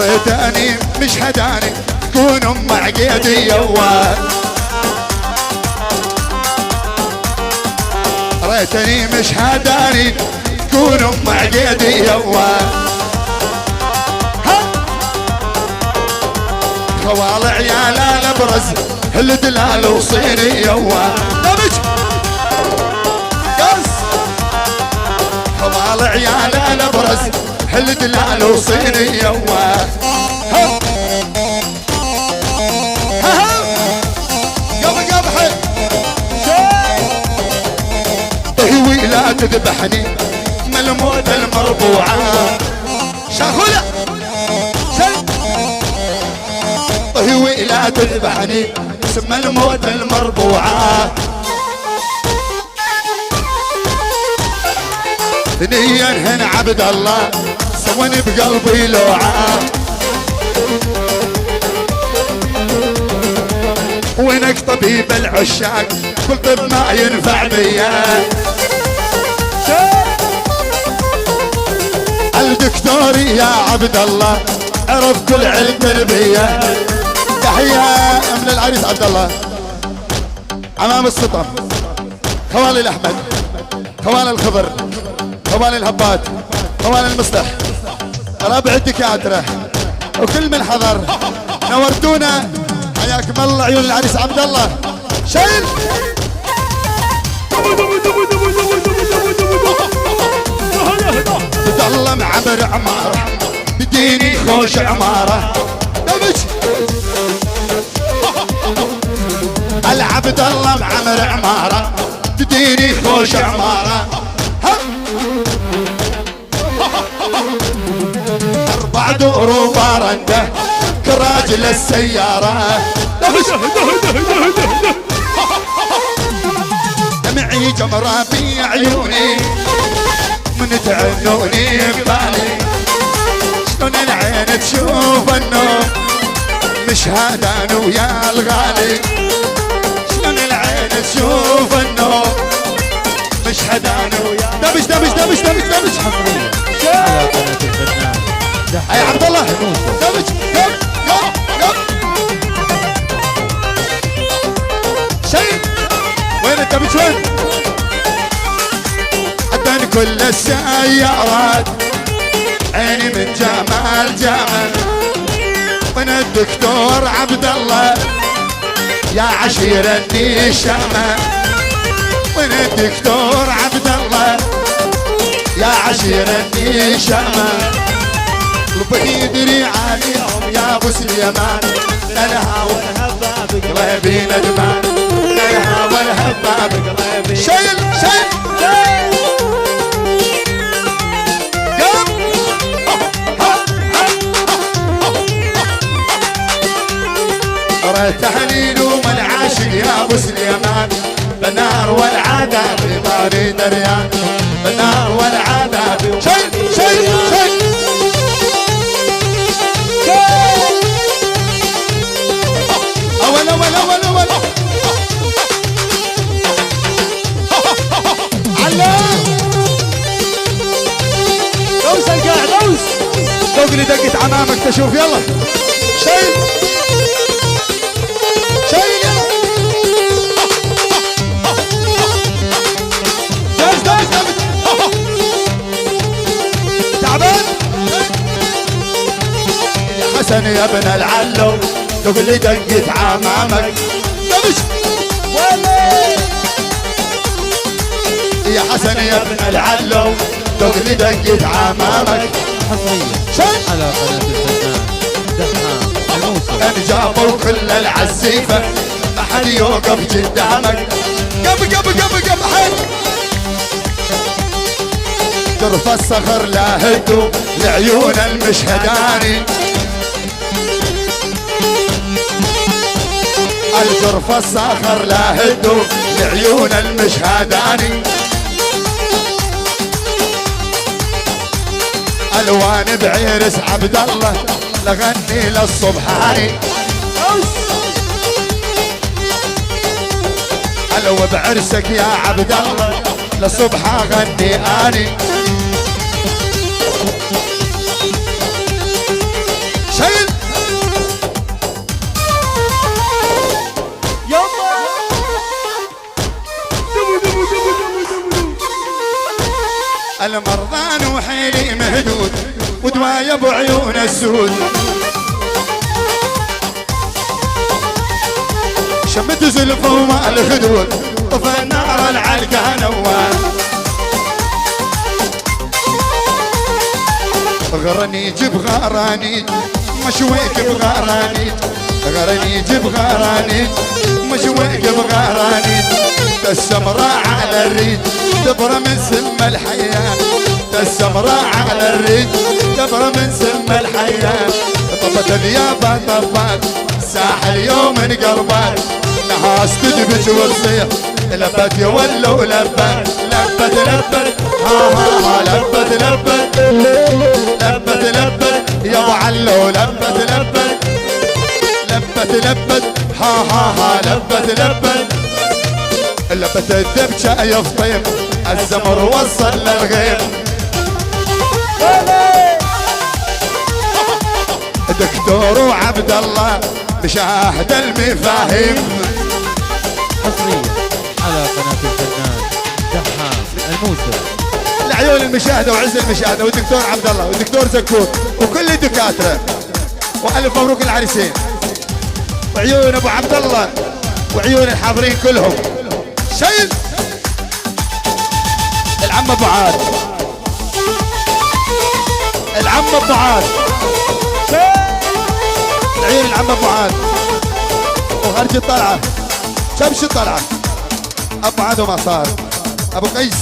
ريتني مش هداني تكون ام عقيدي يوه، ريتني مش هداني تكون ام عقيدي يوه. خوال عيال الابرز الدلال وصيني يوه نبج يس، خوال عيال الابرز الدلال وصيني يوه. طهوي لا تذبحني ملموت المربوعة شاخولة طهوي لا تذبحني اسم الموت المربوعة. ثنيا هن عبد الله سواني بقلبي لوعة، وينك طبيب العشاق كل طب ما ينفع بيا، الدكتور يا عبد الله عرف كل علم تربية. تحية من العريس عبد الله امام السطم، خوالي الاحمد، خوالي الخضر، خوالي الهبات، خوالي المصلح، ربع الدكاترة وكل من حضر نورتونا. حياكم الله عيون العريس عبد الله. شايل تظلم عبر عمارة بديني خوش عمارة دمج العبد الله بعمر عمارة بديني خوش عمارة. 4 دور وبارنده كراجل السيارة دمعي جمرة في عيوني من تعنوني ببالي، شلون العين تشوف النور مش هادان ويا الغالي، شلون العين تشوف النور مش هادان ويا دمج دمج دمج دمج دمج حصرية على قناة الفنان يا عبد الله دمج يب يب يب شيء وين الدمج وين؟ عدن كل السيارات عيني من جمال جمال، من الدكتور عبد الله يا عشيرة الشمال، من الدكتور عبد الله يا عشيرة الشمال، وبيدري عليهم يا ابو سليمان لها والهبة بقلبي ندمان، لها والهبة بقلبي شيل شيل تهليل ومن عاشق يا ابو سليمان، بالنار والعذاب باري دريان، بالنار والعذاب شيل شيل شيل اول اول اول اول علام دوس القاع دوس دوق لي دقة عمامك تشوف يلا شيل شيل يلا جاز جاز تعبان يا حسن يا ابن العلو دوق لي دقة عمامك دمج يا حسن يا ابن العلو دوق لي دقة عمامك حصريا على قناة الفنان دحام الموسم. ان جابوا كل العزيفة ما حد يوقف قدامك قب قب قب قب حد جرف الصخر لا هدوا لعيون المشهداني، الجرف الصخر لا هدوا لعيون المشهداني، الوان بعرس عبد الله لغني للصبحاني، الو بعرسك يا عبد الله للصبح اغني اني الخدود ودوايا بعيون السود شمت زلفه وما الخدود طفى النار العلقة نوار غرني جيب غراني مشويك بغراني غرني جيب غراني مشويك بغراني السمراء على الريد تبرى من سم الحياة السمراء على الريد تبرى من سم الحياة طبت اليابة طبات ساحل يوم انقربات نهاس تدبج وتصيح لبت يولى ولبت لبت لبت ها ها ها لبت لبت لبت لبت يا ابو علو لبت لبت لبت لبت ها ها ها لبت لبت لبت الدب شايف طيب الزمر وصل للغيب دكتور وعبد الله بشاهد المفاهيم حصريا على قناة الفنان دحام الموسى. العيون المشاهدة وعز المشاهدة والدكتور عبد الله والدكتور زكور وكل الدكاترة والف مبروك العريسين وعيون ابو عبد الله وعيون الحاضرين كلهم. شيل العم ابو عاد العم ابو عاد العيون العم ابو عاد وخرج الطلعه شمش الطلعه ابو عاد وما صار ابو قيس